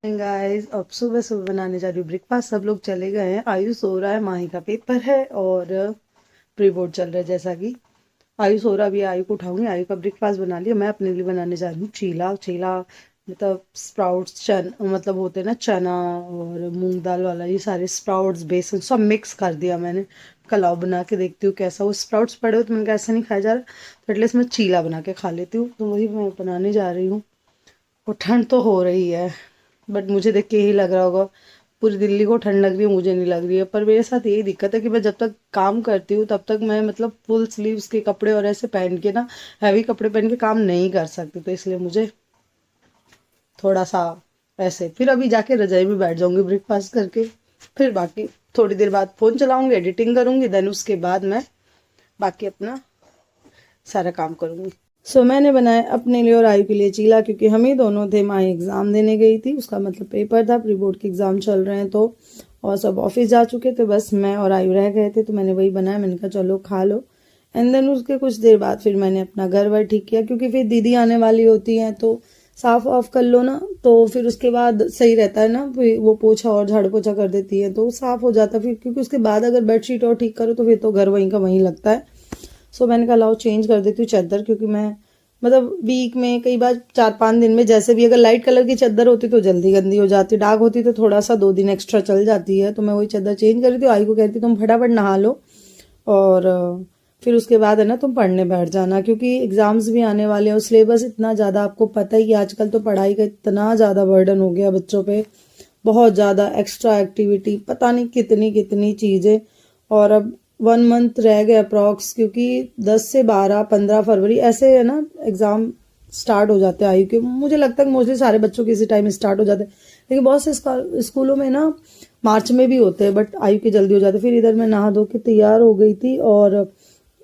Guys, अब सुबह सुबह बनाने जा रही हूँ ब्रेकफास्ट। सब लोग चले गए हैं, आयु सो रहा है, माही का पेपर है और प्री बोर्ड चल रहा है। जैसा कि आयु सो रहा, अभी आयु को उठाऊंगी। आयु का ब्रेकफास्ट बना लिया। मैं अपने लिए बनाने जा रही हूँ चीला। चीला मतलब स्प्राउट्स, मतलब होते हैं ना, चना और मूंग दाल वाला, ये सारे स्प्राउट्स बेसन सब मिक्स कर दिया मैंने। कलाव बना के देखती हूँ कैसा। वो स्प्राउट्स पड़े हो तो मैंने कहा ऐसा नहीं खाया जा रहा, तो एटलीस्ट मैं चीला बना के खा लेती हूँ। तो वही मैं बनाने जा रही हूँ। और ठंड तो हो रही है, बट मुझे देख के यही लग रहा होगा पूरी दिल्ली को ठंड लग रही है, मुझे नहीं लग रही है। पर मेरे साथ यही दिक्कत है कि मैं जब तक काम करती हूँ तब तक मैं मतलब फुल स्लीव्स के कपड़े और ऐसे पहन के ना, हैवी कपड़े पहन के काम नहीं कर सकती। तो इसलिए मुझे थोड़ा सा ऐसे, फिर अभी जाके रजाई में बैठ जाऊंगी ब्रेकफास्ट करके। फिर बाकी थोड़ी देर बाद फ़ोन चलाऊंगी, एडिटिंग करूंगी, देन उसके बाद मैं बाकी अपना सारा काम करूंगी। मैंने बनाया अपने लिए और आयु के लिए चीला, क्योंकि हम ही दोनों थे। माँ एग्ज़ाम देने गई थी, उसका मतलब पेपर था, प्री बोर्ड के एग्ज़ाम चल रहे हैं तो, और सब ऑफिस जा चुके थे, बस मैं और आयु रह गए थे। तो मैंने वही बनाया। मैंने कहा चलो खा लो। एंड देन उसके कुछ देर बाद फिर मैंने अपना घर वर ठीक किया, क्योंकि फिर दीदी आने वाली होती हैं तो साफ ऑफ कर लो ना, तो फिर उसके बाद सही रहता है ना। फिर वो पोछा और झाड़ू पोछा कर देती है तो साफ हो जाता है फिर, क्योंकि उसके बाद अगर बेडशीट और ठीक करो तो फिर तो घर वहीं का वहीं लगता है। मैंने कहा लाओ चेंज कर देती हूँ चादर, क्योंकि मैं मतलब वीक में कई बार 4-5 दिन में, जैसे भी अगर लाइट कलर की चादर होती तो जल्दी गंदी हो जाती, डार्क होती तो थोड़ा सा 2 दिन एक्स्ट्रा चल जाती है। तो मैं वही चादर चेंज कर रही थी। आई को कहती तुम फटाफट नहा लो और फिर उसके बाद है ना तुम पढ़ने बैठ जाना, क्योंकि एग्जाम्स भी आने वाले हैं और सिलेबस इतना ज़्यादा, आपको पता ही कि आजकल तो पढ़ाई का इतना ज़्यादा बर्डन हो गया बच्चों पे, बहुत ज़्यादा एक्स्ट्रा एक्टिविटी, पता नहीं कितनी कितनी चीज़ें। और अब 1 मंथ रह गया अप्रॉक्स, क्योंकि 10 से 12-15 फरवरी ऐसे है ना एग्ज़ाम स्टार्ट हो जाते हैं आयु के। मुझे लगता है मोस्टली सारे बच्चों के इसी टाइम स्टार्ट हो जाते हैं, लेकिन बहुत से स्कूलों में ना मार्च में भी होते हैं, बट आयु के जल्दी हो जाते हैं। फिर इधर मैं नहा धो के तैयार हो गई थी और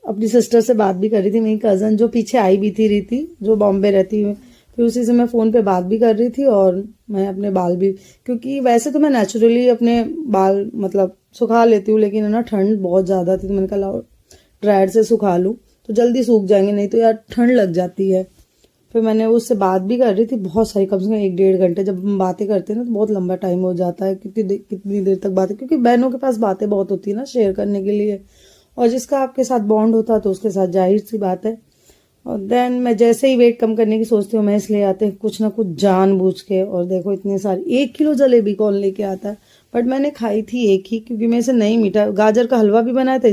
अपनी सिस्टर से बात भी कर रही थी, मेरी कज़न जो पीछे आई भी थी, रीति, जो बॉम्बे रहती है। फिर उसी से मैं फ़ोन पे बात भी कर रही थी और मैं अपने बाल भी, क्योंकि वैसे तो मैं नेचुरली अपने बाल मतलब सुखा लेती हूँ, लेकिन है ना ठंड बहुत ज़्यादा थी तो मैंने कहा लाओ ड्रायर से सुखा लूँ तो जल्दी सूख जाएंगे, नहीं तो यार ठंड लग जाती है। फिर मैंने उससे बात भी कर रही थी बहुत सारी, कम से कम 1-1.5 घंटे। जब हम बातें करते हैं ना तो बहुत लंबा टाइम हो जाता है, कितनी देर तक बातें, क्योंकि बहनों के पास बातें बहुत होती है ना शेयर करने के लिए, और जिसका आपके साथ बॉन्ड होता है तो उसके साथ जाहिर सी बात है। और देन मैं जैसे ही वेट कम करने की सोचती हूँ, मैं इसलिए आते हैं कुछ ना कुछ जानबूझ के। और देखो इतनी सारी, 1 किलो जलेबी कौन लेके आता है, बट मैंने खाई थी एक ही, क्योंकि मैं इसे नहीं मीठा, गाजर का हलवा भी बनाया था।